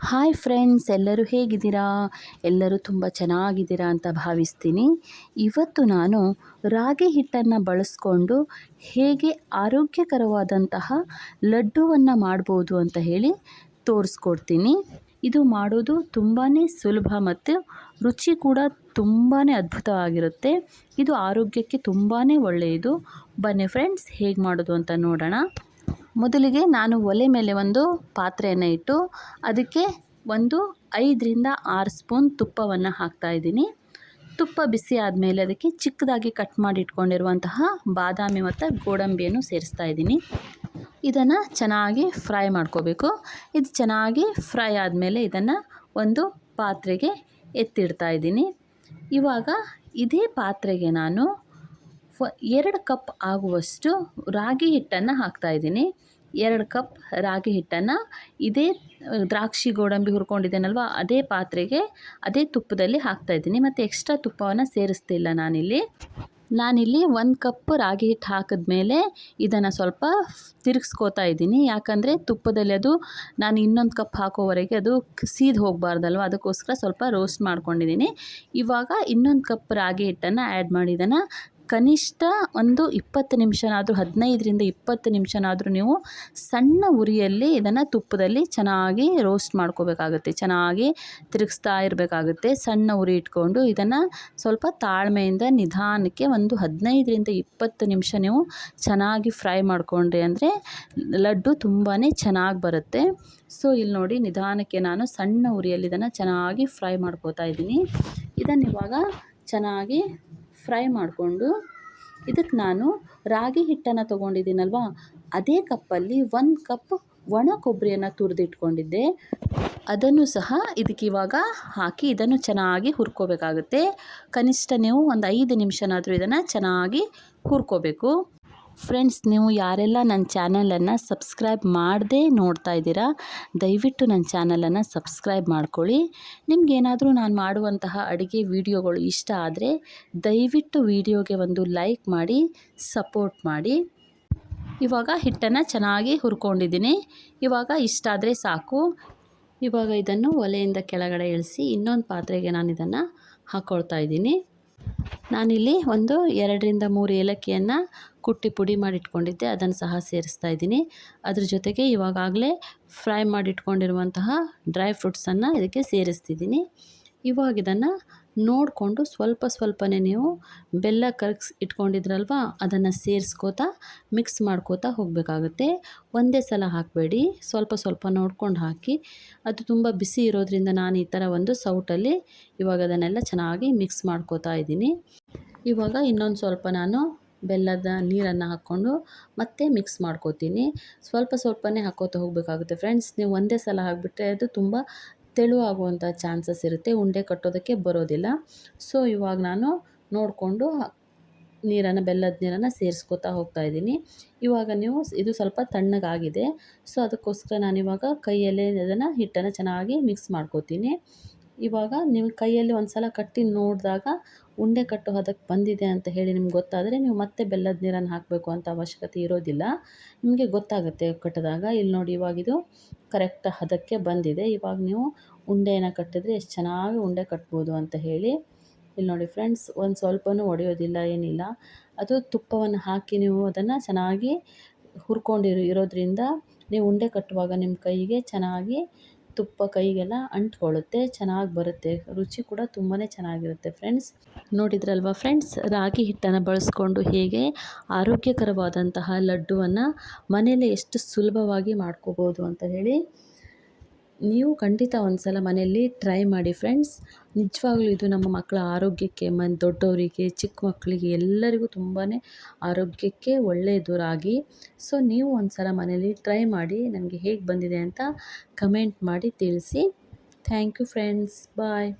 Hi friends, ಎಲ್ಲರೂ ಹೇಗಿದ್ದೀರಾ? ಎಲ್ಲರೂ ತುಂಬ ಚೆನ್ನಾಗಿದ್ದೀರಾ ಅಂತ ಭಾವಿಸ್ತೀನಿ. ಇವತ್ತು ನಾನು ರಾಗಿ ಹಿಟ್ಟನ್ನು ಬಳಸ್ಕೊಂಡು ಹೇಗೆ ಆರೋಗ್ಯಕರವಾದಂತಹ ಲಡ್ಡುವನ್ನು ಮಾಡ್ಬೋದು ಅಂತ ಹೇಳಿ ತೋರಿಸ್ಕೊಡ್ತೀನಿ. ಇದು ಮಾಡೋದು ತುಂಬಾ ಸುಲಭ ಮತ್ತು ರುಚಿ ಕೂಡ ತುಂಬಾ ಅದ್ಭುತವಾಗಿರುತ್ತೆ. ಇದು ಆರೋಗ್ಯಕ್ಕೆ ತುಂಬಾ ಒಳ್ಳೆಯದು. ಬನ್ನಿ ಫ್ರೆಂಡ್ಸ್, ಹೇಗೆ ಮಾಡೋದು ಅಂತ ನೋಡೋಣ. ಮೊದಲಿಗೆ ನಾನು ಒಲೆ ಮೇಲೆ ಒಂದು ಪಾತ್ರೆಯನ್ನು ಇಟ್ಟು ಅದಕ್ಕೆ ಒಂದು 5ರಿಂದ 6 ಸ್ಪೂನ್ ತುಪ್ಪವನ್ನು ಹಾಕ್ತಾಯಿದ್ದೀನಿ. ತುಪ್ಪ ಬಿಸಿ ಆದಮೇಲೆ ಅದಕ್ಕೆ ಚಿಕ್ಕದಾಗಿ ಕಟ್ ಮಾಡಿ ಇಟ್ಕೊಂಡಿರುವಂತಹ ಬಾದಾಮಿ ಮತ್ತು ಗೋಡಂಬಿಯನ್ನು ಸೇರಿಸ್ತಾ ಇದ್ದೀನಿ. ಇದನ್ನು ಚೆನ್ನಾಗಿ ಫ್ರೈ ಮಾಡ್ಕೋಬೇಕು. ಇದು ಚೆನ್ನಾಗಿ ಫ್ರೈ ಆದಮೇಲೆ ಇದನ್ನು ಒಂದು ಪಾತ್ರೆಗೆ ಎತ್ತಿಡ್ತಾ ಇದ್ದೀನಿ. ಇವಾಗ ಇದೇ ಪಾತ್ರೆಗೆ ನಾನು 2 ಕಪ್ ಆಗುವಷ್ಟು ರಾಗಿ ಹಿಟ್ಟನ್ನು ಹಾಕ್ತಾಯಿದ್ದೀನಿ. 2 ಕಪ್ ರಾಗಿ ಹಿಟ್ಟನ್ನು ಇದೇ ದ್ರಾಕ್ಷಿ ಗೋಡಂಬಿ ಹುರ್ಕೊಂಡಿದ್ದೇನಲ್ವ ಅದೇ ಪಾತ್ರೆಗೆ ಅದೇ ತುಪ್ಪದಲ್ಲಿ ಹಾಕ್ತಾಯಿದ್ದೀನಿ. ಮತ್ತು ಎಕ್ಸ್ಟ್ರಾ ತುಪ್ಪವನ್ನು ಸೇರಿಸ್ತಿಲ್ಲ ನಾನಿಲ್ಲಿ 1 ಕಪ್ ರಾಗಿ ಹಿಟ್ಟು ಹಾಕಿದ್ಮೇಲೆ ಇದನ್ನು ಸ್ವಲ್ಪ ತಿರುಗಿಸ್ಕೋತಾ ಇದ್ದೀನಿ. ಯಾಕಂದರೆ ತುಪ್ಪದಲ್ಲಿ ಅದು ನಾನು ಇನ್ನೊಂದು ಕಪ್ ಹಾಕೋವರೆಗೆ ಅದು ಸೀದು ಹೋಗಬಾರ್ದಲ್ವ, ಅದಕ್ಕೋಸ್ಕರ ಸ್ವಲ್ಪ ರೋಸ್ಟ್ ಮಾಡ್ಕೊಂಡಿದ್ದೀನಿ. ಇವಾಗ ಇನ್ನೊಂದು ಕಪ್ ರಾಗಿ ಹಿಟ್ಟನ್ನು ಆ್ಯಡ್ ಮಾಡಿ ಇದನ್ನು ಕನಿಷ್ಠ ಒಂದು 20 ನಿಮಿಷನಾದರೂ 15ರಿಂದ 20 ನಿಮಿಷನಾದರೂ ನೀವು ಸಣ್ಣ ಉರಿಯಲ್ಲಿ ಇದನ್ನು ತುಪ್ಪದಲ್ಲಿ ಚೆನ್ನಾಗಿ ರೋಸ್ಟ್ ಮಾಡ್ಕೋಬೇಕಾಗುತ್ತೆ. ಚೆನ್ನಾಗಿ ತಿರುಗಿಸ್ತಾ ಇರಬೇಕಾಗುತ್ತೆ. ಸಣ್ಣ ಉರಿ ಇಟ್ಕೊಂಡು ಇದನ್ನು ಸ್ವಲ್ಪ ತಾಳ್ಮೆಯಿಂದ ನಿಧಾನಕ್ಕೆ ಒಂದು 15ರಿಂದ 20 ನಿಮಿಷ ನೀವು ಚೆನ್ನಾಗಿ ಫ್ರೈ ಮಾಡಿಕೊಂಡ್ರಿ ಅಂದರೆ ಲಡ್ಡು ತುಂಬಾ ಚೆನ್ನಾಗಿ ಬರುತ್ತೆ. ಸೊ ಇಲ್ಲಿ ನೋಡಿ, ನಿಧಾನಕ್ಕೆ ನಾನು ಸಣ್ಣ ಉರಿಯಲ್ಲಿ ಇದನ್ನು ಚೆನ್ನಾಗಿ ಫ್ರೈ ಮಾಡ್ಕೋತಾ ಇದ್ದೀನಿ. ಇದನ್ನು ಇವಾಗ ಚೆನ್ನಾಗಿ ಫ್ರೈ ಮಾಡಿಕೊಂಡು ಇದಕ್ಕೆ ನಾನು ರಾಗಿ ಹಿಟ್ಟನ್ನು ತೊಗೊಂಡಿದ್ದೀನಲ್ವ ಅದೇ ಕಪ್ಪಲ್ಲಿ 1 ಕಪ್ ಒಣ ಕೊಬ್ಬರಿಯನ್ನು ತುರಿದಿಟ್ಕೊಂಡಿದ್ದೆ. ಅದನ್ನು ಸಹ ಇದಕ್ಕೆ ಇವಾಗ ಹಾಕಿ ಇದನ್ನು ಚೆನ್ನಾಗಿ ಹುರ್ಕೋಬೇಕಾಗುತ್ತೆ. ಕನಿಷ್ಠ ನೀವು ಒಂದು 5 ನಿಮಿಷನಾದರೂ ಇದನ್ನು ಚೆನ್ನಾಗಿ ಹುರ್ಕೋಬೇಕು. ಫ್ರೆಂಡ್ಸ್, ನೀವು ಯಾರೆಲ್ಲ ನನ್ನ ಚಾನಲನ್ನು ಸಬ್ಸ್ಕ್ರೈಬ್ ಮಾಡದೆ ನೋಡ್ತಾ ಇದ್ದೀರಾ, ದಯವಿಟ್ಟು ನನ್ನ ಚಾನಲನ್ನು ಸಬ್ಸ್ಕ್ರೈಬ್ ಮಾಡ್ಕೊಳ್ಳಿ. ನಿಮಗೇನಾದರೂ ನಾನು ಮಾಡುವಂತಹ ಅಡುಗೆ ವಿಡಿಯೋಗಳು ಇಷ್ಟ ಆದರೆ ದಯವಿಟ್ಟು ವಿಡಿಯೋಗೆ ಒಂದು ಲೈಕ್ ಮಾಡಿ ಸಪೋರ್ಟ್ ಮಾಡಿ. ಇವಾಗ ಹಿಟ್ಟನ್ನು ಚೆನ್ನಾಗಿ ಹುರ್ಕೊಂಡಿದ್ದೀನಿ. ಇವಾಗ ಇಷ್ಟಾದರೆ ಸಾಕು. ಇವಾಗ ಇದನ್ನು ಒಲೆಯಿಂದ ಕೆಳಗಡೆ ಇಳಿಸಿ ಇನ್ನೊಂದು ಪಾತ್ರೆಗೆ ನಾನು ಇದನ್ನು ಹಾಕ್ಕೊಳ್ತಾ ಇದ್ದೀನಿ. ನಾನಿಲ್ಲಿ ಒಂದು 2ರಿಂದ 3 ಏಲಕ್ಕಿಯನ್ನು ಕುಟ್ಟಿ ಪುಡಿ ಮಾಡಿಟ್ಕೊಂಡಿದ್ದೆ, ಅದನ್ನು ಸಹ ಸೇರಿಸ್ತಾ ಇದ್ದೀನಿ. ಅದ್ರ ಜೊತೆಗೆ ಇವಾಗಲೇ ಫ್ರೈ ಮಾಡಿಟ್ಕೊಂಡಿರುವಂತಹ ಡ್ರೈ ಫ್ರೂಟ್ಸನ್ನು ಇದಕ್ಕೆ ಸೇರಿಸ್ತಿದ್ದೀನಿ. ಇವಾಗ ಇದನ್ನು ನೋಡಿಕೊಂಡು ಸ್ವಲ್ಪನೇ ನೀವು ಬೆಲ್ಲ ಕರಗಿಸಿ ಇಟ್ಕೊಂಡಿದ್ರಲ್ವ ಅದನ್ನು ಸೇರಿಸ್ಕೋತಾ ಮಿಕ್ಸ್ ಮಾಡ್ಕೋತಾ ಹೋಗಬೇಕಾಗುತ್ತೆ. ಒಂದೇ ಸಲ ಹಾಕಬೇಡಿ, ಸ್ವಲ್ಪ ನೋಡ್ಕೊಂಡು ಹಾಕಿ. ಅದು ತುಂಬ ಬಿಸಿ ಇರೋದ್ರಿಂದ ನಾನು ಈ ಥರ ಒಂದು ಸೌಟಲ್ಲಿ ಇವಾಗ ಅದನ್ನೆಲ್ಲ ಚೆನ್ನಾಗಿ ಮಿಕ್ಸ್ ಮಾಡ್ಕೋತಾ ಇದ್ದೀನಿ. ಇವಾಗ ಇನ್ನೊಂದು ಸ್ವಲ್ಪ ನಾನು ಬೆಲ್ಲದ ನೀರನ್ನು ಹಾಕ್ಕೊಂಡು ಮತ್ತೆ ಮಿಕ್ಸ್ ಮಾಡ್ಕೋತೀನಿ. ಸ್ವಲ್ಪನೇ ಹಾಕ್ಕೋತಾ ಹೋಗಬೇಕಾಗುತ್ತೆ ಫ್ರೆಂಡ್ಸ್. ನೀವು ಒಂದೇ ಸಲ ಹಾಕಿಬಿಟ್ರೆ ಅದು ತುಂಬ ತೆಳುವಾಗುವಂಥ ಚಾನ್ಸಸ್ ಇರುತ್ತೆ, ಉಂಡೆ ಕಟ್ಟೋದಕ್ಕೆ ಬರೋದಿಲ್ಲ. ಸೊ ಇವಾಗ ನಾನು ನೋಡಿಕೊಂಡು ಬೆಲ್ಲದ ನೀರನ್ನು ಸೇರಿಸ್ಕೋತಾ ಹೋಗ್ತಾಯಿದ್ದೀನಿ. ಇವಾಗ ಇದು ಸ್ವಲ್ಪ ತಣ್ಣಗಾಗಿದೆ. ಸೊ ಅದಕ್ಕೋಸ್ಕರ ನಾನಿವಾಗ ಕೈಯಲ್ಲೇ ಅದನ್ನು ಹಿಟ್ಟನ್ನು ಚೆನ್ನಾಗಿ ಮಿಕ್ಸ್ ಮಾಡ್ಕೋತೀನಿ. ಇವಾಗ ನೀವು ಕೈಯಲ್ಲಿ ಒಂದು ಸಲ ಕಟ್ಟಿ ನೋಡಿದಾಗ ಉಂಡೆ ಕಟ್ಟೋ ಹದಕ್ಕೆ ಬಂದಿದೆ ಅಂತ ಹೇಳಿ ನಿಮ್ಗೆ ಗೊತ್ತಾದರೆ ನೀವು ಮತ್ತೆ ಬೆಲ್ಲದ ನೀರನ್ನು ಹಾಕಬೇಕು ಅಂತ ಅವಶ್ಯಕತೆ ಇರೋದಿಲ್ಲ. ನಿಮಗೆ ಗೊತ್ತಾಗುತ್ತೆ ಕಟ್ಟಿದಾಗ. ಇಲ್ಲಿ ನೋಡಿ, ಇವಾಗಿದು ಕರೆಕ್ಟ್ ಹದಕ್ಕೆ ಬಂದಿದೆ. ಇವಾಗ ನೀವು ಉಂಡೆಯನ್ನು ಕಟ್ಟಿದ್ರೆ ಎಷ್ಟು ಚೆನ್ನಾಗಿ ಉಂಡೆ ಕಟ್ಬೋದು ಅಂತ ಹೇಳಿ. ಇಲ್ಲಿ ನೋಡಿ ಫ್ರೆಂಡ್ಸ್, ಒಂದು ಸ್ವಲ್ಪನೂ ಒಡೆಯೋದಿಲ್ಲ, ಏನಿಲ್ಲ. ಅದು ತುಪ್ಪವನ್ನು ಹಾಕಿ ನೀವು ಅದನ್ನು ಚೆನ್ನಾಗಿ ಇರೋದ್ರಿಂದ ನೀವು ಉಂಡೆ ಕಟ್ಟುವಾಗ ನಿಮ್ಮ ಕೈಗೆ ಚೆನ್ನಾಗಿ ತುಪ್ಪ ಕೈಗೆಲ್ಲ ಅಂಟ್ಕೊಳ್ಳುತ್ತೆ, ಚೆನ್ನಾಗಿ ಬರುತ್ತೆ. ರುಚಿ ಕೂಡ ತುಂಬಾ ಚೆನ್ನಾಗಿರುತ್ತೆ ಫ್ರೆಂಡ್ಸ್. ನೋಡಿದ್ರಲ್ವ ಫ್ರೆಂಡ್ಸ್, ರಾಗಿ ಹಿಟ್ಟನ್ನು ಬಳಸ್ಕೊಂಡು ಹೇಗೆ ಆರೋಗ್ಯಕರವಾದಂತಹ ಲಡ್ಡುವನ್ನು ಮನೆಯಲ್ಲೇ ಎಷ್ಟು ಸುಲಭವಾಗಿ ಮಾಡ್ಕೋಬೋದು ಅಂತ ಹೇಳಿ. ನೀವು ಖಂಡಿತ ಒಂದು ಸಲ ಮನೆಯಲ್ಲಿ ಟ್ರೈ ಮಾಡಿ ಫ್ರೆಂಡ್ಸ್. ನಿಜವಾಗ್ಲೂ ಇದು ನಮ್ಮ ಮಕ್ಕಳ ಆರೋಗ್ಯಕ್ಕೆ, ದೊಡ್ಡವರಿಗೆ, ಚಿಕ್ಕ ಮಕ್ಕಳಿಗೆ ಎಲ್ಲರಿಗೂ ತುಂಬಾ ಆರೋಗ್ಯಕ್ಕೆ ಒಳ್ಳೆಯದು ರಾಗಿ. ಸೊ ನೀವು ಒಂದು ಸಲ ಮನೆಯಲ್ಲಿ ಟ್ರೈ ಮಾಡಿ ನನಗೆ ಹೇಗೆ ಬಂದಿದೆ ಅಂತ ಕಮೆಂಟ್ ಮಾಡಿ ತಿಳಿಸಿ. Thank you friends, bye.